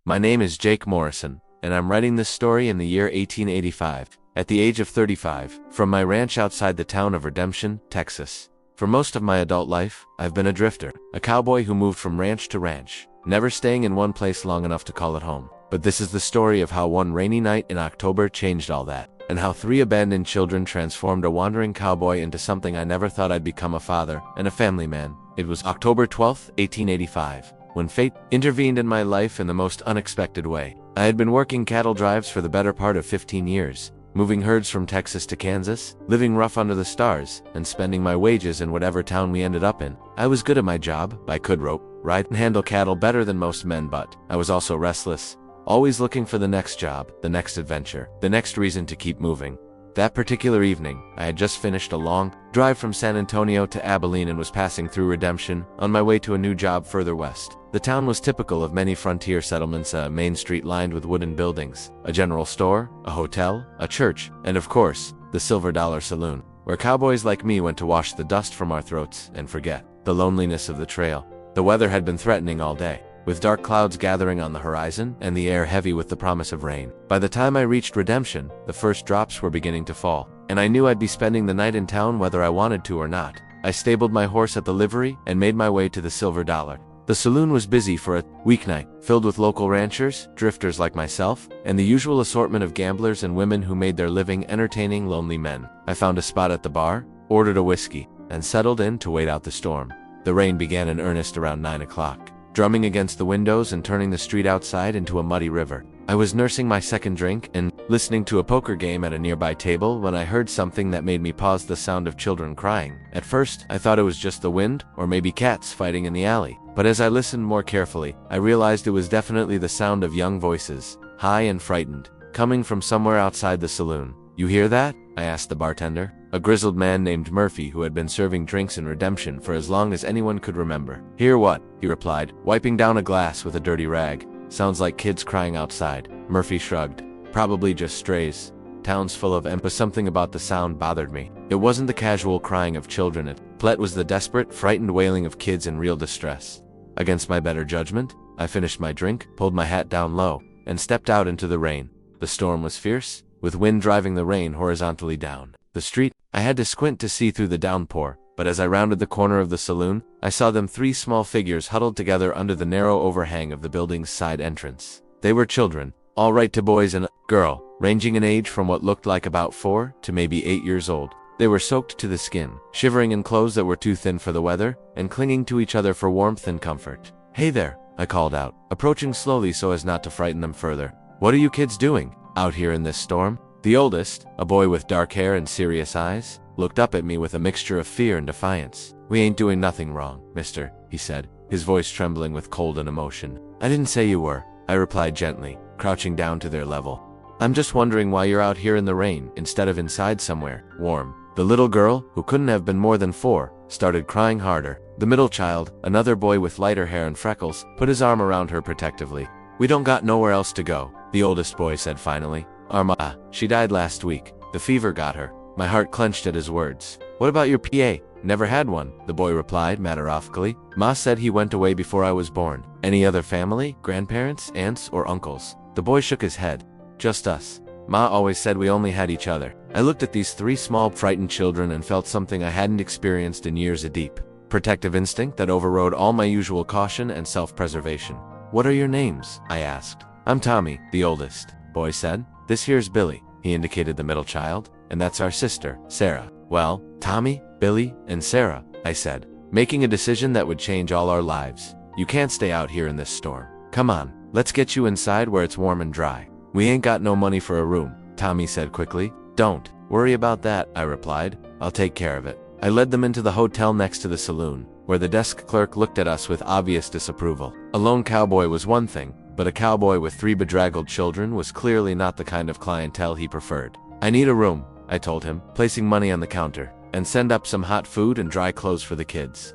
My name is Jake Morrison, and I'm writing this story in the year 1885, at the age of 35, from my ranch outside the town of Redemption, Texas. For most of my adult life, I've been a drifter, a cowboy who moved from ranch to ranch, never staying in one place long enough to call it home. But this is the story of how one rainy night in October changed all that, and how 3 abandoned children transformed a wandering cowboy into something I never thought I'd become: a father and a family man. It was October 12, 1885. When fate intervened in my life in the most unexpected way. I had been working cattle drives for the better part of 15 years, moving herds from Texas to Kansas, living rough under the stars, and spending my wages in whatever town we ended up in. I was good at my job. I could rope, ride, and handle cattle better than most men, but I was also restless, always looking for the next job, the next adventure, the next reason to keep moving. That particular evening, I had just finished a long drive from San Antonio to Abilene and was passing through Redemption, on my way to a new job further west. The town was typical of many frontier settlements: a main street lined with wooden buildings, a general store, a hotel, a church, and of course, the Silver Dollar Saloon, where cowboys like me went to wash the dust from our throats and forget the loneliness of the trail. The weather had been threatening all day, with dark clouds gathering on the horizon and the air heavy with the promise of rain. By the time I reached Redemption, the first drops were beginning to fall, and I knew I'd be spending the night in town whether I wanted to or not. I stabled my horse at the livery and made my way to the Silver Dollar. The saloon was busy for a weeknight, filled with local ranchers, drifters like myself, and the usual assortment of gamblers and women who made their living entertaining lonely men. I found a spot at the bar, ordered a whiskey, and settled in to wait out the storm. The rain began in earnest around 9 o'clock, drumming against the windows and turning the street outside into a muddy river. I was nursing my second drink and listening to a poker game at a nearby table when I heard something that made me pause: the sound of children crying. At first, I thought it was just the wind, or maybe cats fighting in the alley. But as I listened more carefully, I realized it was definitely the sound of young voices, high and frightened, coming from somewhere outside the saloon. "You hear that?" I asked the bartender, a grizzled man named Murphy who had been serving drinks in Redemption for as long as anyone could remember. "Hear what?" he replied, wiping down a glass with a dirty rag. "Sounds like kids crying outside." Murphy shrugged. "Probably just strays. Town's full of them." But something about the sound bothered me. It wasn't the casual crying of children. It was the desperate, frightened wailing of kids in real distress. Against my better judgment, I finished my drink, pulled my hat down low, and stepped out into the rain. The storm was fierce, with wind driving the rain horizontally down the street. I had to squint to see through the downpour, but as I rounded the corner of the saloon, I saw them 3 small figures huddled together under the narrow overhang of the building's side entrance. They were children, all right to boys and a girl, ranging in age from what looked like about 4 to maybe 8 years old. They were soaked to the skin, shivering in clothes that were too thin for the weather, and clinging to each other for warmth and comfort. "Hey there," I called out, approaching slowly so as not to frighten them further. "What are you kids doing out here in this storm?" The oldest, a boy with dark hair and serious eyes, looked up at me with a mixture of fear and defiance. "We ain't doing nothing wrong, mister," he said, his voice trembling with cold and emotion. "I didn't say you were," I replied gently, crouching down to their level. "I'm just wondering why you're out here in the rain instead of inside somewhere warm." The little girl, who couldn't have been more than 4, started crying harder. The middle child, another boy with lighter hair and freckles, put his arm around her protectively. "We don't got nowhere else to go," the oldest boy said finally. "Our ma, she died last week. The fever got her." My heart clenched at his words. "What about your PA?" "Never had one," the boy replied matter-of-factly. "Ma said he went away before I was born." "Any other family? Grandparents, aunts, or uncles?" The boy shook his head. "Just us. Ma always said we only had each other." I looked at these 3 small, frightened children and felt something I hadn't experienced in years: a deep, protective instinct that overrode all my usual caution and self-preservation. "What are your names?" I asked. "I'm Tommy," the oldest boy said. "This here's Billy," he indicated the middle child, "and that's our sister, Sarah." "Well, Tommy, Billy, and Sarah," I said, making a decision that would change all our lives. "You can't stay out here in this storm. Come on, let's get you inside where it's warm and dry." "We ain't got no money for a room," Tommy said quickly. "Don't worry about that," I replied. "I'll take care of it." I led them into the hotel next to the saloon, where the desk clerk looked at us with obvious disapproval. A lone cowboy was one thing, but a cowboy with 3 bedraggled children was clearly not the kind of clientele he preferred. "I need a room," I told him, placing money on the counter, "and send up some hot food and dry clothes for the kids."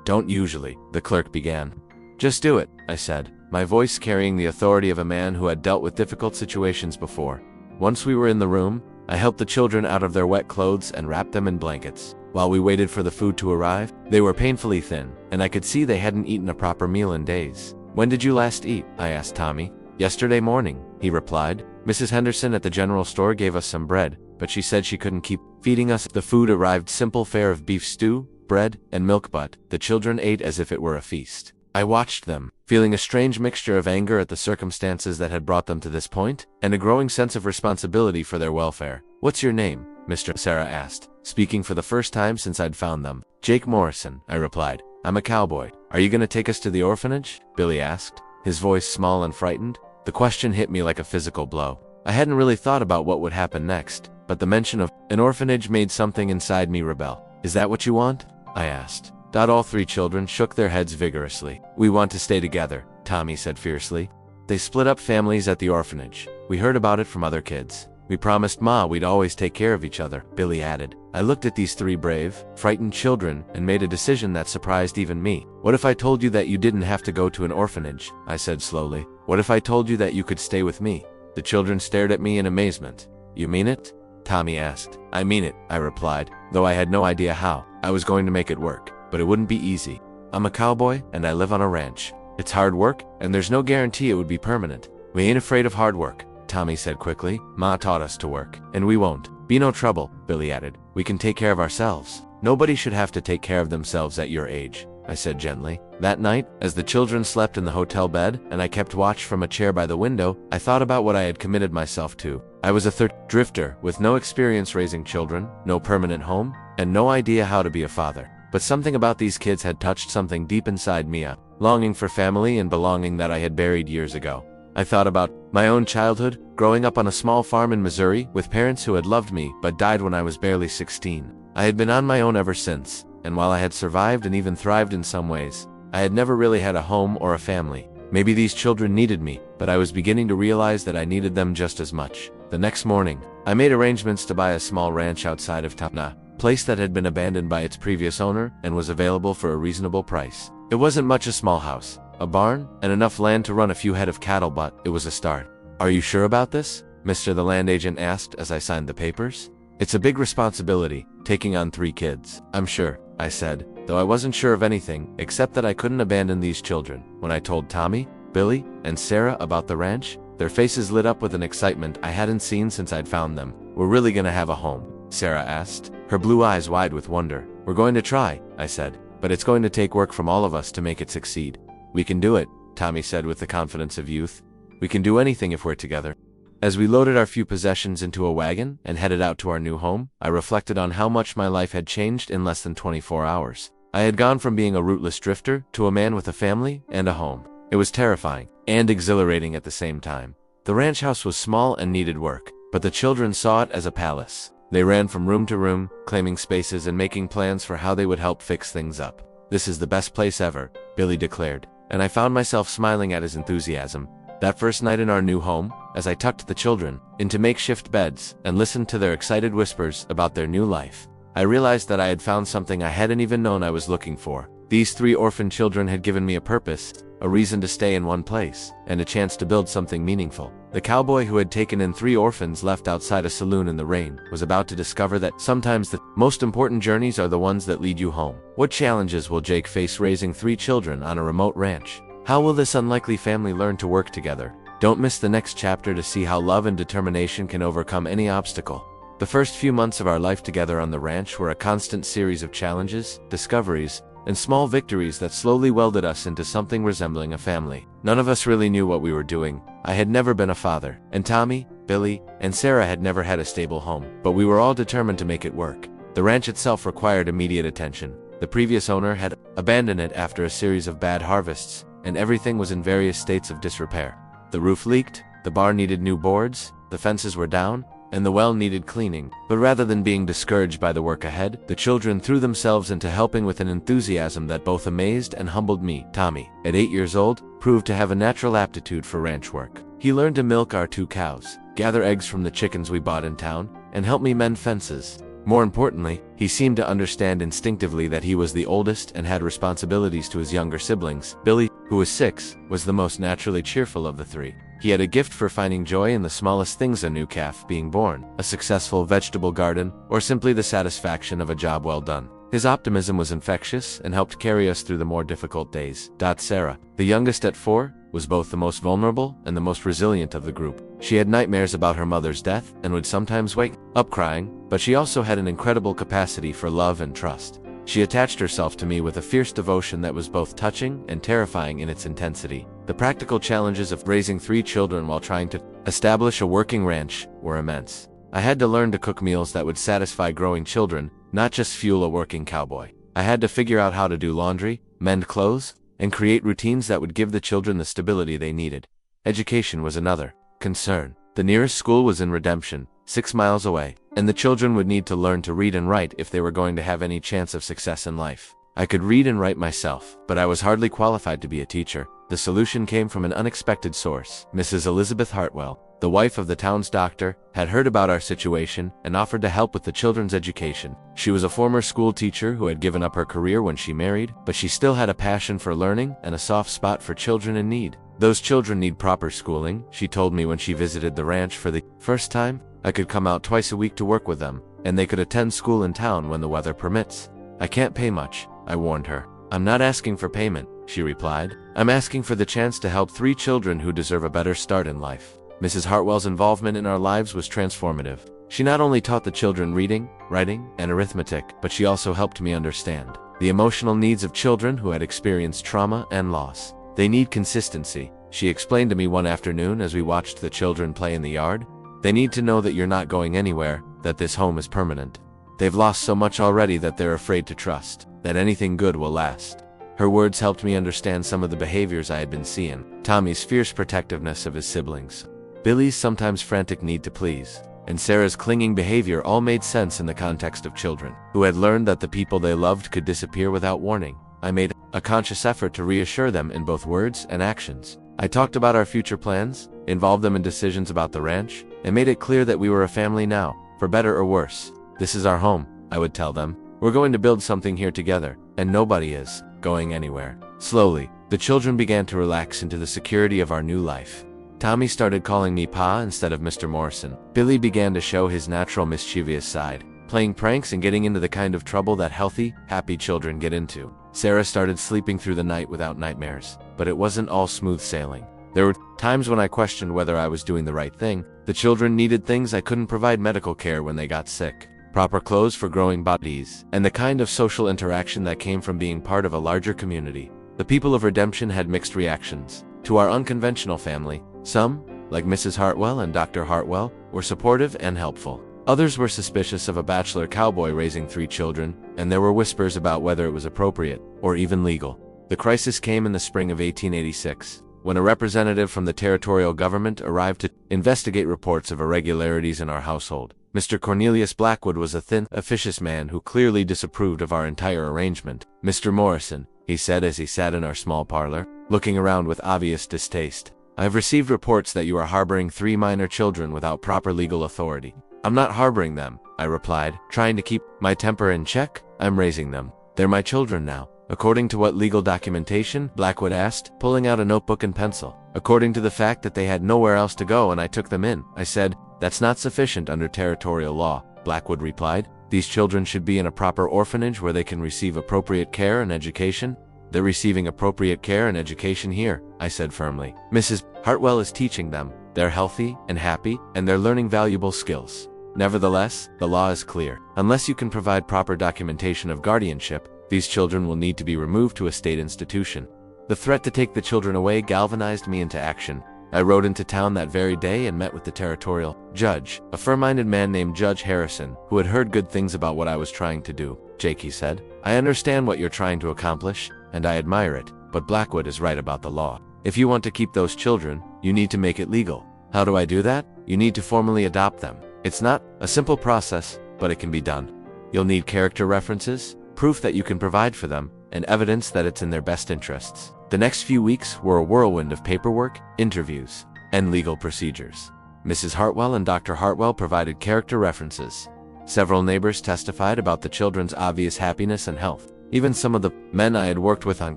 "Don't usually," the clerk began. "Just do it," I said, my voice carrying the authority of a man who had dealt with difficult situations before. Once we were in the room, I helped the children out of their wet clothes and wrapped them in blankets. While we waited for the food to arrive, they were painfully thin, and I could see they hadn't eaten a proper meal in days. "When did you last eat?" I asked Tommy. Yesterday morning, he replied. Mrs. Henderson at the general store gave us some bread, but she said she couldn't keep feeding us. The food arrived simple fare of beef stew, bread, and milk, but the children ate as if it were a feast. I watched them, feeling a strange mixture of anger at the circumstances that had brought them to this point, and a growing sense of responsibility for their welfare. "What's your name?" Mr. Sarah asked, speaking for the first time since I'd found them. "Jake Morrison," I replied. "I'm a cowboy." "Are you going to take us to the orphanage?" Billy asked, his voice small and frightened. The question hit me like a physical blow. I hadn't really thought about what would happen next, but the mention of an orphanage made something inside me rebel. "Is that what you want?" I asked. All three children shook their heads vigorously. "We want to stay together," Tommy said fiercely. They split up families at the orphanage. We heard about it from other kids. "We promised Ma we'd always take care of each other," Billy added. I looked at these three brave, frightened children and made a decision that surprised even me. "What if I told you that you didn't have to go to an orphanage?" I said slowly. "What if I told you that you could stay with me?" The children stared at me in amazement. "You mean it?" Tommy asked. "I mean it," I replied, though I had no idea how. I was going to make it work, but it wouldn't be easy. "I'm a cowboy and I live on a ranch. It's hard work, and there's no guarantee it would be permanent." "We ain't afraid of hard work," Tommy said quickly. "Ma taught us to work, and we won't." "Be no trouble," Billy added. "We can take care of ourselves." "Nobody should have to take care of themselves at your age," I said gently. That night, as the children slept in the hotel bed and I kept watch from a chair by the window, I thought about what I had committed myself to. I was a drifter with no experience raising children, no permanent home, and no idea how to be a father. But something about these kids had touched something deep inside me, a longing for family and belonging that I had buried years ago. I thought about my own childhood, growing up on a small farm in Missouri with parents who had loved me but died when I was barely 16. I had been on my own ever since, and while I had survived and even thrived in some ways, I had never really had a home or a family. Maybe these children needed me, but I was beginning to realize that I needed them just as much. The next morning, I made arrangements to buy a small ranch outside of town, a place that had been abandoned by its previous owner and was available for a reasonable price. It wasn't much, a small house, a barn, and enough land to run a few head of cattle, but it was a start. "Are you sure about this?" Mr. the land agent asked as I signed the papers. "It's a big responsibility, taking on 3 kids." "I'm sure," I said, though I wasn't sure of anything except that I couldn't abandon these children. When I told Tommy, Billy, and Sarah about the ranch, their faces lit up with an excitement I hadn't seen since I'd found them. "We're really gonna have a home?" Sarah asked, her blue eyes wide with wonder. "We're going to try," I said, "but it's going to take work from all of us to make it succeed." "We can do it," Tommy said with the confidence of youth. "We can do anything if we're together." As we loaded our few possessions into a wagon and headed out to our new home, I reflected on how much my life had changed in less than 24 hours. I had gone from being a rootless drifter to a man with a family and a home. It was terrifying and exhilarating at the same time. The ranch house was small and needed work, but the children saw it as a palace. They ran from room to room, claiming spaces and making plans for how they would help fix things up. "This is the best place ever," Billy declared, and I found myself smiling at his enthusiasm. That first night in our new home, as I tucked the children into makeshift beds and listened to their excited whispers about their new life, I realized that I had found something I hadn't even known I was looking for. These 3 orphan children had given me a purpose, a reason to stay in one place, and a chance to build something meaningful. The cowboy who had taken in 3 orphans left outside a saloon in the rain was about to discover that sometimes the most important journeys are the ones that lead you home. What challenges will Jake face raising 3 children on a remote ranch? How will this unlikely family learn to work together? Don't miss the next chapter to see how love and determination can overcome any obstacle. The first few months of our life together on the ranch were a constant series of challenges, discoveries, and small victories that slowly welded us into something resembling a family. None of us really knew what we were doing. I had never been a father, and Tommy, Billy, and Sarah had never had a stable home, but we were all determined to make it work. The ranch itself required immediate attention. The previous owner had abandoned it after a series of bad harvests, and everything was in various states of disrepair. The roof leaked, the barn needed new boards, the fences were down, and the well needed cleaning. But rather than being discouraged by the work ahead, the children threw themselves into helping with an enthusiasm that both amazed and humbled me. Tommy, at 8 years old, proved to have a natural aptitude for ranch work. He learned to milk our 2 cows, gather eggs from the chickens we bought in town, and help me mend fences. More importantly, he seemed to understand instinctively that he was the oldest and had responsibilities to his younger siblings. Billy, who was 6, was the most naturally cheerful of the 3. He had a gift for finding joy in the smallest things, a new calf being born, a successful vegetable garden, or simply the satisfaction of a job well done. His optimism was infectious and helped carry us through the more difficult days. Sarah, the youngest at 4, was both the most vulnerable and the most resilient of the group. She had nightmares about her mother's death and would sometimes wake up crying, but she also had an incredible capacity for love and trust. She attached herself to me with a fierce devotion that was both touching and terrifying in its intensity. The practical challenges of raising 3 children while trying to establish a working ranch were immense. I had to learn to cook meals that would satisfy growing children, not just fuel a working cowboy. I had to figure out how to do laundry, mend clothes, and create routines that would give the children the stability they needed. Education was another concern. The nearest school was in Redemption, 6 miles away, and the children would need to learn to read and write if they were going to have any chance of success in life. I could read and write myself, but I was hardly qualified to be a teacher. The solution came from an unexpected source. Mrs. Elizabeth Hartwell, the wife of the town's doctor, had heard about our situation and offered to help with the children's education. She was a former school teacher who had given up her career when she married, but she still had a passion for learning and a soft spot for children in need. Those children need proper schooling, she told me when she visited the ranch for the first time. I could come out twice a week to work with them, and they could attend school in town when the weather permits. I can't pay much, I warned her. I'm not asking for payment, she replied. I'm asking for the chance to help 3 children who deserve a better start in life. Mrs. Hartwell's involvement in our lives was transformative. She not only taught the children reading, writing, and arithmetic, but she also helped me understand the emotional needs of children who had experienced trauma and loss. They need consistency, she explained to me one afternoon as we watched the children play in the yard. They need to know that you're not going anywhere, that this home is permanent. They've lost so much already that they're afraid to trust that anything good will last. Her words helped me understand some of the behaviors I had been seeing. Tommy's fierce protectiveness of his siblings, Billy's sometimes frantic need to please, and Sarah's clinging behavior all made sense in the context of children who had learned that the people they loved could disappear without warning. I made a conscious effort to reassure them in both words and actions. I talked about our future plans, involved them in decisions about the ranch, and made it clear that we were a family now, for better or worse. This is our home, I would tell them. We're going to build something here together, and nobody is going anywhere. Slowly, the children began to relax into the security of our new life. Tommy started calling me Pa instead of Mr. Morrison. Billy began to show his natural mischievous side, playing pranks and getting into the kind of trouble that healthy, happy children get into. Sarah started sleeping through the night without nightmares, but it wasn't all smooth sailing. There were times when I questioned whether I was doing the right thing. The children needed things I couldn't provide: medical care when they got sick, proper clothes for growing bodies, and the kind of social interaction that came from being part of a larger community. The people of Redemption had mixed reactions to our unconventional family. Some, like Mrs. Hartwell and Dr. Hartwell, were supportive and helpful. Others were suspicious of a bachelor cowboy raising 3 children, and there were whispers about whether it was appropriate or even legal. The crisis came in the spring of 1886, when a representative from the territorial government arrived to investigate reports of irregularities in our household. Mr. Cornelius Blackwood was a thin, officious man who clearly disapproved of our entire arrangement. "Mr. Morrison," he said as he sat in our small parlor, looking around with obvious distaste, "I have received reports that you are harboring 3 minor children without proper legal authority." "I'm not harboring them," I replied, trying to keep my temper in check. "I'm raising them. They're my children now." "According to what legal documentation?" Blackwood asked, pulling out a notebook and pencil. "According to the fact that they had nowhere else to go and I took them in," I said. "That's not sufficient under territorial law," Blackwood replied. "These children should be in a proper orphanage where they can receive appropriate care and education." "They're receiving appropriate care and education here," I said firmly. "Mrs. Hartwell is teaching them. They're healthy and happy, and they're learning valuable skills. Nevertheless, the law is clear. Unless you can provide proper documentation of guardianship, these children will need to be removed to a state institution." The threat to take the children away galvanized me into action. I rode into town that very day and met with the territorial judge, a firm-minded man named Judge Harrison, who had heard good things about what I was trying to do. "Jake," he said, "I understand what you're trying to accomplish, and I admire it, but Blackwood is right about the law. If you want to keep those children, you need to make it legal." "How do I do that?" "You need to formally adopt them. It's not a simple process, but it can be done. You'll need character references, proof that you can provide for them, and evidence that it's in their best interests." The next few weeks were a whirlwind of paperwork, interviews, and legal procedures. Mrs. Hartwell and Dr. Hartwell provided character references. Several neighbors testified about the children's obvious happiness and health. Even some of the men I had worked with on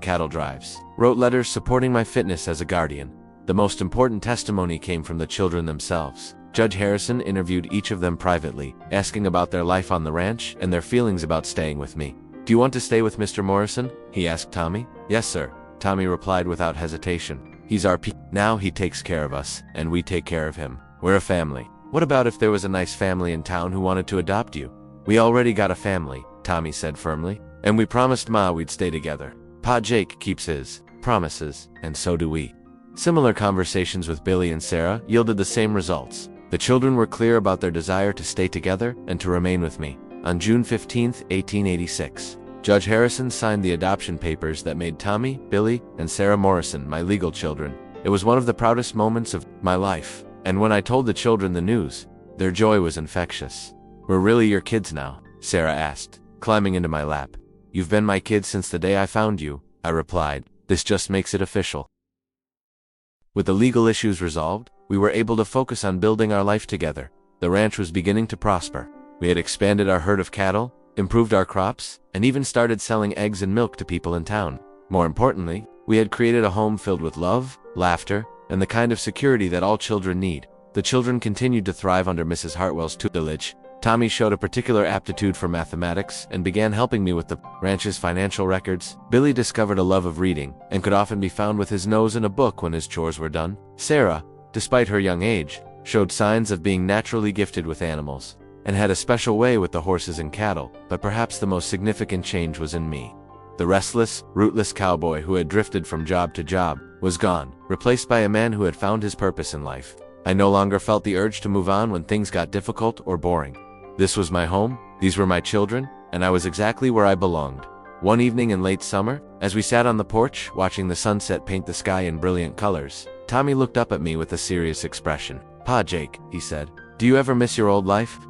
cattle drives wrote letters supporting my fitness as a guardian. The most important testimony came from the children themselves. Judge Harrison interviewed each of them privately, asking about their life on the ranch and their feelings about staying with me. "Do you want to stay with Mr. Morrison?" he asked Tommy. "Yes, sir," Tommy replied without hesitation. He's our now he takes care of us, and we take care of him. We're a family. What about if there was a nice family in town who wanted to adopt you? We already got a family, Tommy said firmly, and we promised Ma we'd stay together. Pa Jake keeps his promises, and so do we. Similar conversations with Billy and Sarah yielded the same results. The children were clear about their desire to stay together and to remain with me. On June 15, 1886, Judge Harrison signed the adoption papers that made Tommy, Billy, and Sarah Morrison my legal children. It was one of the proudest moments of my life, and when I told the children the news, their joy was infectious. "We're really your kids now?" Sarah asked, climbing into my lap. "You've been my kids since the day I found you," I replied. "This just makes it official." With the legal issues resolved, we were able to focus on building our life together. The ranch was beginning to prosper. We had expanded our herd of cattle, improved our crops, and even started selling eggs and milk to people in town. More importantly, we had created a home filled with love, laughter, and the kind of security that all children need. The children continued to thrive under Mrs. Hartwell's tutelage. Tommy showed a particular aptitude for mathematics and began helping me with the ranch's financial records. Billy discovered a love of reading and could often be found with his nose in a book when his chores were done. Sarah, despite her young age, showed signs of being naturally gifted with animals and had a special way with the horses and cattle, but perhaps the most significant change was in me. The restless, rootless cowboy who had drifted from job to job was gone, replaced by a man who had found his purpose in life. I no longer felt the urge to move on when things got difficult or boring. This was my home, these were my children, and I was exactly where I belonged. One evening in late summer, as we sat on the porch watching the sunset paint the sky in brilliant colors, Tommy looked up at me with a serious expression. "Pa Jake," he said, "do you ever miss your old life,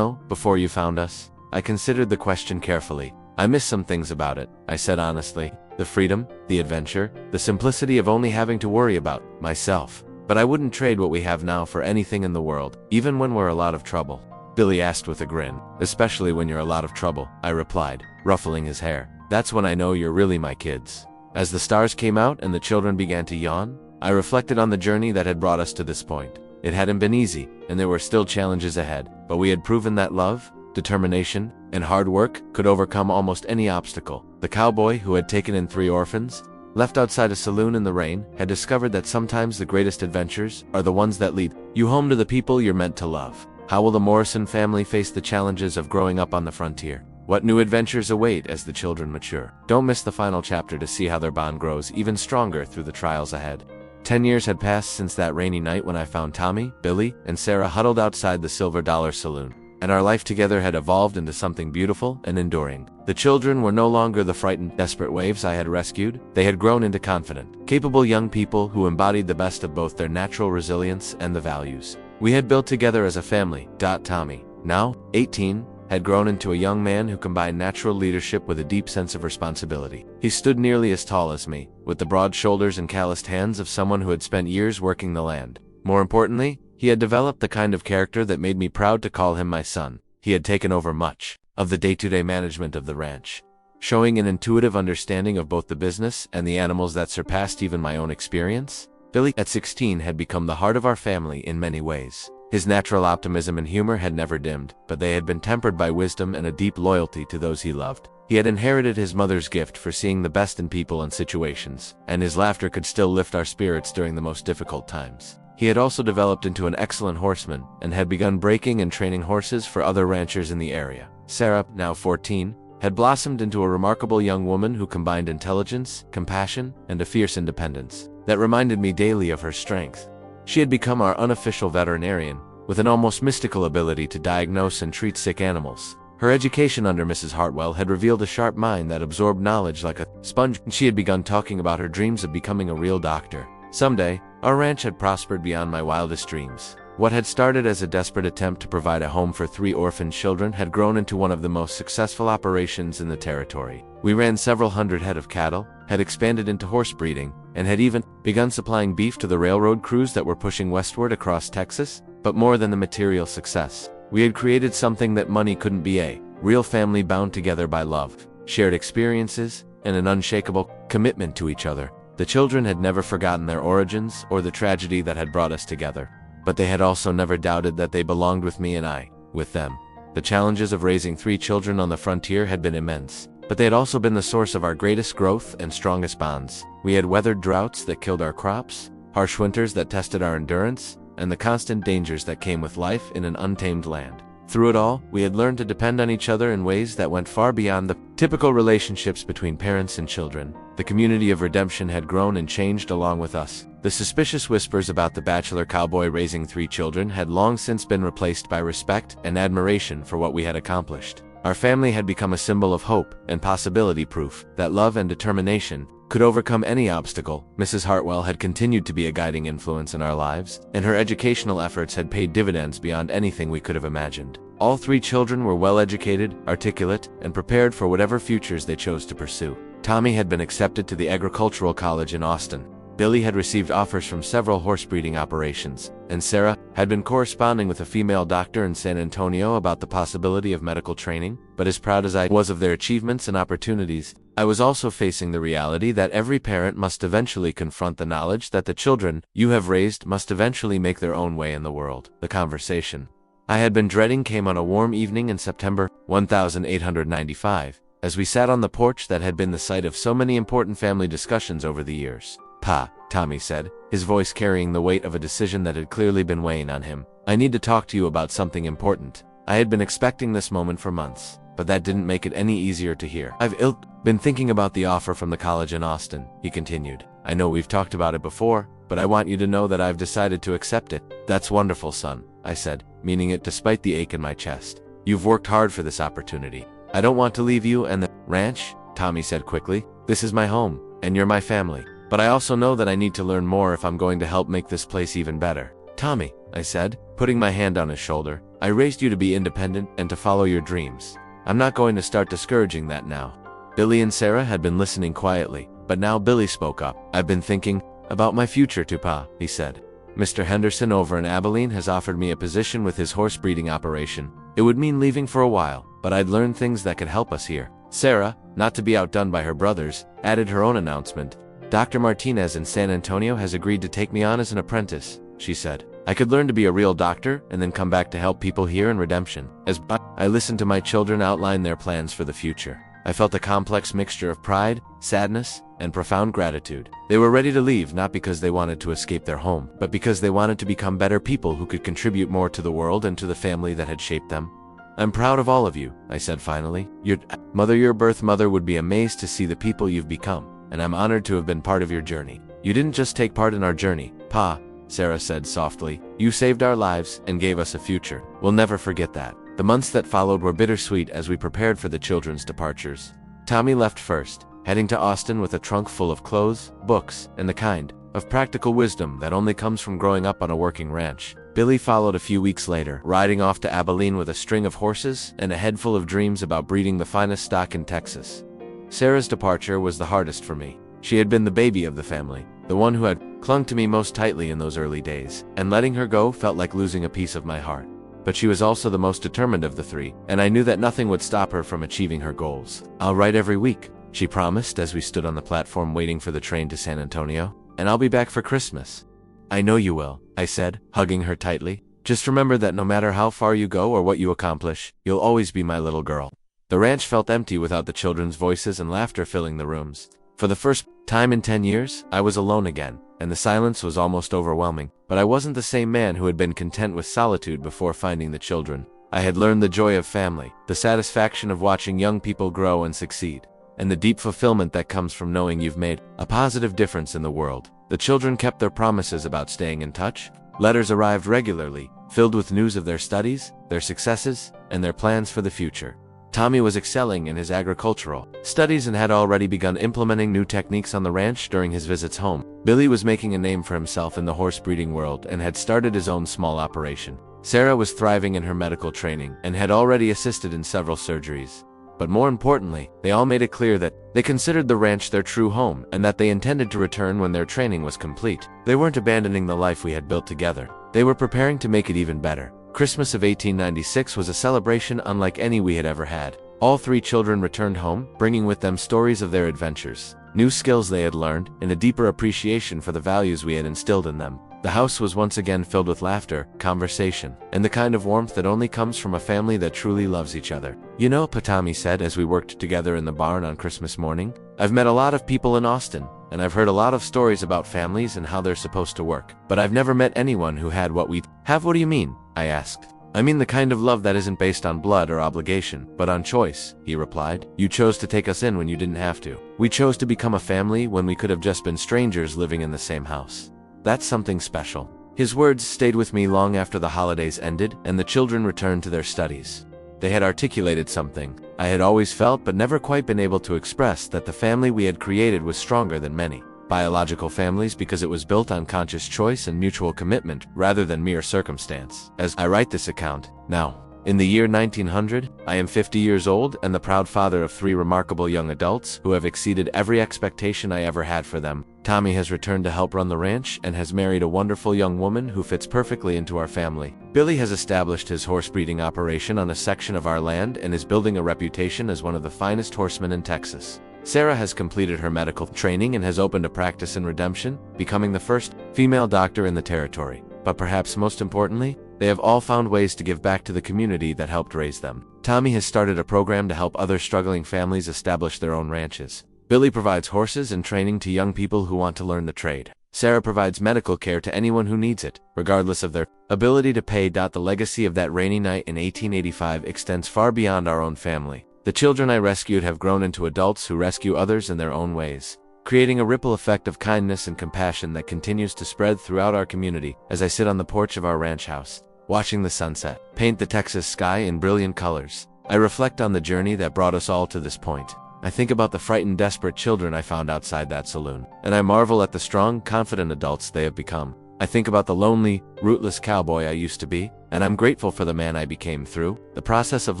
before you found us?" I considered the question carefully. "I miss some things about it," I said honestly. The freedom, the adventure, the simplicity of only having to worry about myself. But I wouldn't trade what we have now for anything in the world, even when we're a lot of trouble. Billy asked with a grin. "Especially when you're a lot of trouble," I replied, ruffling his hair. "That's when I know you're really my kids." As the stars came out and the children began to yawn, I reflected on the journey that had brought us to this point. It hadn't been easy, and there were still challenges ahead, but we had proven that love, determination, and hard work could overcome almost any obstacle. The cowboy who had taken in 3 orphans, left outside a saloon in the rain, had discovered that sometimes the greatest adventures are the ones that lead you home to the people you're meant to love. How will the Morrison family face the challenges of growing up on the frontier? What new adventures await as the children mature? Don't miss the final chapter to see how their bond grows even stronger through the trials ahead. 10 years had passed since that rainy night when I found Tommy, Billy, and Sarah huddled outside the Silver Dollar Saloon, and our life together had evolved into something beautiful and enduring. The children were no longer the frightened, desperate waifs I had rescued. They had grown into confident, capable young people who embodied the best of both their natural resilience and the values we had built together as a family. Tommy, now 18, had grown into a young man who combined natural leadership with a deep sense of responsibility. He stood nearly as tall as me, with the broad shoulders and calloused hands of someone who had spent years working the land. More importantly, he had developed the kind of character that made me proud to call him my son. He had taken over much of the day-to-day management of the ranch, showing an intuitive understanding of both the business and the animals that surpassed even my own experience. Billy, at 16, had become the heart of our family in many ways. His natural optimism and humor had never dimmed, but they had been tempered by wisdom and a deep loyalty to those he loved. He had inherited his mother's gift for seeing the best in people and situations, and his laughter could still lift our spirits during the most difficult times. He had also developed into an excellent horseman and had begun breaking and training horses for other ranchers in the area. Sarah, now 14, had blossomed into a remarkable young woman who combined intelligence, compassion, and a fierce independence that reminded me daily of her strength. She had become our unofficial veterinarian, with an almost mystical ability to diagnose and treat sick animals. Her education under Mrs. Hartwell had revealed a sharp mind that absorbed knowledge like a sponge, and she had begun talking about her dreams of becoming a real doctor. Someday, our ranch had prospered beyond my wildest dreams. What had started as a desperate attempt to provide a home for 3 orphan children had grown into one of the most successful operations in the territory. We ran several hundred head of cattle, had expanded into horse breeding, and had even begun supplying beef to the railroad crews that were pushing westward across Texas. But more than the material success, we had created something that money couldn't be: a real family bound together by love, shared experiences, and an unshakable commitment to each other. The children had never forgotten their origins or the tragedy that had brought us together, but they had also never doubted that they belonged with me and I, with them. The challenges of raising 3 children on the frontier had been immense, but they had also been the source of our greatest growth and strongest bonds. We had weathered droughts that killed our crops, harsh winters that tested our endurance, and the constant dangers that came with life in an untamed land. Through it all, we had learned to depend on each other in ways that went far beyond the typical relationships between parents and children. The community of redemption had grown and changed along with us. The suspicious whispers about the bachelor cowboy raising 3 children had long since been replaced by respect and admiration for what we had accomplished. Our family had become a symbol of hope and possibility, proof that love and determination could overcome any obstacle. Mrs. Hartwell had continued to be a guiding influence in our lives, and her educational efforts had paid dividends beyond anything we could have imagined. All 3 children were well-educated, articulate, and prepared for whatever futures they chose to pursue. Tommy had been accepted to the agricultural college in Austin. Billy had received offers from several horse breeding operations, and Sarah had been corresponding with a female doctor in San Antonio about the possibility of medical training. But as proud as I was of their achievements and opportunities, I was also facing the reality that every parent must eventually confront the knowledge that the children you have raised must eventually make their own way in the world. The conversation I had been dreading came on a warm evening in September 1895, as we sat on the porch that had been the site of so many important family discussions over the years. "Pa," Tommy said, his voice carrying the weight of a decision that had clearly been weighing on him. "I need to talk to you about something important." I had been expecting this moment for months, but that didn't make it any easier to hear. "I've been thinking about the offer from the college in Austin," he continued. "I know we've talked about it before, but I want you to know that I've decided to accept it." "That's wonderful, son," I said, meaning it despite the ache in my chest. "You've worked hard for this opportunity." "I don't want to leave you and the ranch," Tommy said quickly. "This is my home, and you're my family. But I also know that I need to learn more if I'm going to help make this place even better." "Tommy," I said, putting my hand on his shoulder, "I raised you to be independent and to follow your dreams. I'm not going to start discouraging that now." Billy and Sarah had been listening quietly, but now Billy spoke up. "I've been thinking about my future too, Pa," he said. "Mr. Henderson over in Abilene has offered me a position with his horse breeding operation. It would mean leaving for a while, but I'd learn things that could help us here." Sarah, not to be outdone by her brothers, added her own announcement. "Dr. Martinez in San Antonio has agreed to take me on as an apprentice," she said. "I could learn to be a real doctor and then come back to help people here in Redemption." As I listened to my children outline their plans for the future, I felt a complex mixture of pride, sadness, and profound gratitude. They were ready to leave not because they wanted to escape their home, but because they wanted to become better people who could contribute more to the world and to the family that had shaped them. "I'm proud of all of you," I said finally. Your birth mother would be amazed to see the people you've become, and I'm honored to have been part of your journey." "You didn't just take part in our journey, Pa," Sarah said softly. "You saved our lives and gave us a future. We'll never forget that." The months that followed were bittersweet as we prepared for the children's departures. Tommy left first, heading to Austin with a trunk full of clothes, books, and the kind of practical wisdom that only comes from growing up on a working ranch. Billy followed a few weeks later, riding off to Abilene with a string of horses and a head full of dreams about breeding the finest stock in Texas. Sarah's departure was the hardest for me. She had been the baby of the family, the one who had clung to me most tightly in those early days, and letting her go felt like losing a piece of my heart. But she was also the most determined of the 3, and I knew that nothing would stop her from achieving her goals. "I'll write every week," she promised as we stood on the platform waiting for the train to San Antonio, "and I'll be back for Christmas." "I know you will," I said, hugging her tightly. "Just remember that no matter how far you go or what you accomplish, you'll always be my little girl." The ranch felt empty without the children's voices and laughter filling the rooms. For the first time in 10 years, I was alone again, and the silence was almost overwhelming. But I wasn't the same man who had been content with solitude before finding the children. I had learned the joy of family, the satisfaction of watching young people grow and succeed, and the deep fulfillment that comes from knowing you've made a positive difference in the world. The children kept their promises about staying in touch. Letters arrived regularly, filled with news of their studies, their successes, and their plans for the future. Tommy was excelling in his agricultural studies and had already begun implementing new techniques on the ranch during his visits home. Billy was making a name for himself in the horse breeding world and had started his own small operation. Sarah was thriving in her medical training and had already assisted in several surgeries. But more importantly, they all made it clear that they considered the ranch their true home and that they intended to return when their training was complete. They weren't abandoning the life we had built together. They were preparing to make it even better. Christmas of 1896 was a celebration unlike any we had ever had. All 3 children returned home, bringing with them stories of their adventures, new skills they had learned, and a deeper appreciation for the values we had instilled in them. The house was once again filled with laughter, conversation, and the kind of warmth that only comes from a family that truly loves each other. You know, Patami said as we worked together in the barn on Christmas morning, I've met a lot of people in Austin, and I've heard a lot of stories about families and how they're supposed to work. But I've never met anyone who had what we have. What do you mean? I asked. I mean the kind of love that isn't based on blood or obligation, but on choice, he replied. You chose to take us in when you didn't have to. We chose to become a family when we could have just been strangers living in the same house. That's something special. His words stayed with me long after the holidays ended and the children returned to their studies. They had articulated something I had always felt but never quite been able to express, that the family we had created was stronger than many biological families because it was built on conscious choice and mutual commitment rather than mere circumstance. As I write this account now, in the year 1900, I am 50 years old and the proud father of 3 remarkable young adults who have exceeded every expectation I ever had for them. Tommy has returned to help run the ranch and has married a wonderful young woman who fits perfectly into our family. Billy has established his horse breeding operation on a section of our land and is building a reputation as one of the finest horsemen in Texas. Sarah has completed her medical training and has opened a practice in Redemption, becoming the first female doctor in the territory. But perhaps most importantly, they have all found ways to give back to the community that helped raise them. Tommy has started a program to help other struggling families establish their own ranches. Billy provides horses and training to young people who want to learn the trade. Sarah provides medical care to anyone who needs it, regardless of their ability to pay. The legacy of that rainy night in 1885 extends far beyond our own family. The children I rescued have grown into adults who rescue others in their own ways, creating a ripple effect of kindness and compassion that continues to spread throughout our community. As I sit on the porch of our ranch house, watching the sunset paint the Texas sky in brilliant colors, I reflect on the journey that brought us all to this point. I think about the frightened, desperate children I found outside that saloon, and I marvel at the strong, confident adults they have become. I think about the lonely, rootless cowboy I used to be, and I'm grateful for the man I became through the process of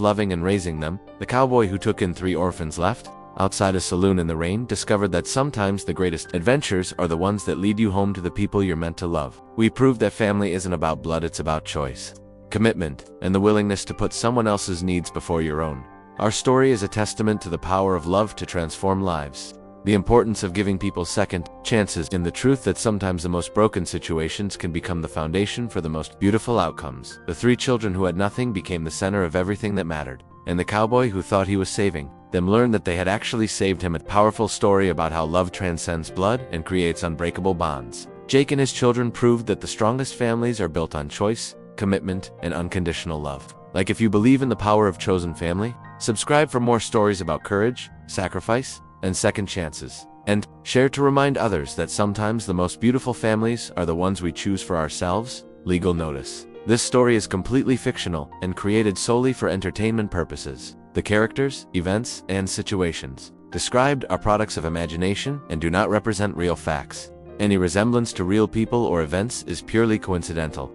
loving and raising them. The cowboy who took in 3 orphans left outside a saloon in the rain discovered that sometimes the greatest adventures are the ones that lead you home to the people you're meant to love. We proved that family isn't about blood, it's about choice, commitment, and the willingness to put someone else's needs before your own. Our story is a testament to the power of love to transform lives, the importance of giving people second chances, and the truth that sometimes the most broken situations can become the foundation for the most beautiful outcomes. The 3 children who had nothing became the center of everything that mattered, and the cowboy who thought he was saving them learned that they had actually saved him. A powerful story about how love transcends blood and creates unbreakable bonds. Jake and his children proved that the strongest families are built on choice, commitment, and unconditional love. Like, if you believe in the power of chosen family, subscribe for more stories about courage, sacrifice, and second chances. And share to remind others that sometimes the most beautiful families are the ones we choose for ourselves. Legal notice: this story is completely fictional and created solely for entertainment purposes. The characters, events, and situations described are products of imagination and do not represent real facts. Any resemblance to real people or events is purely coincidental.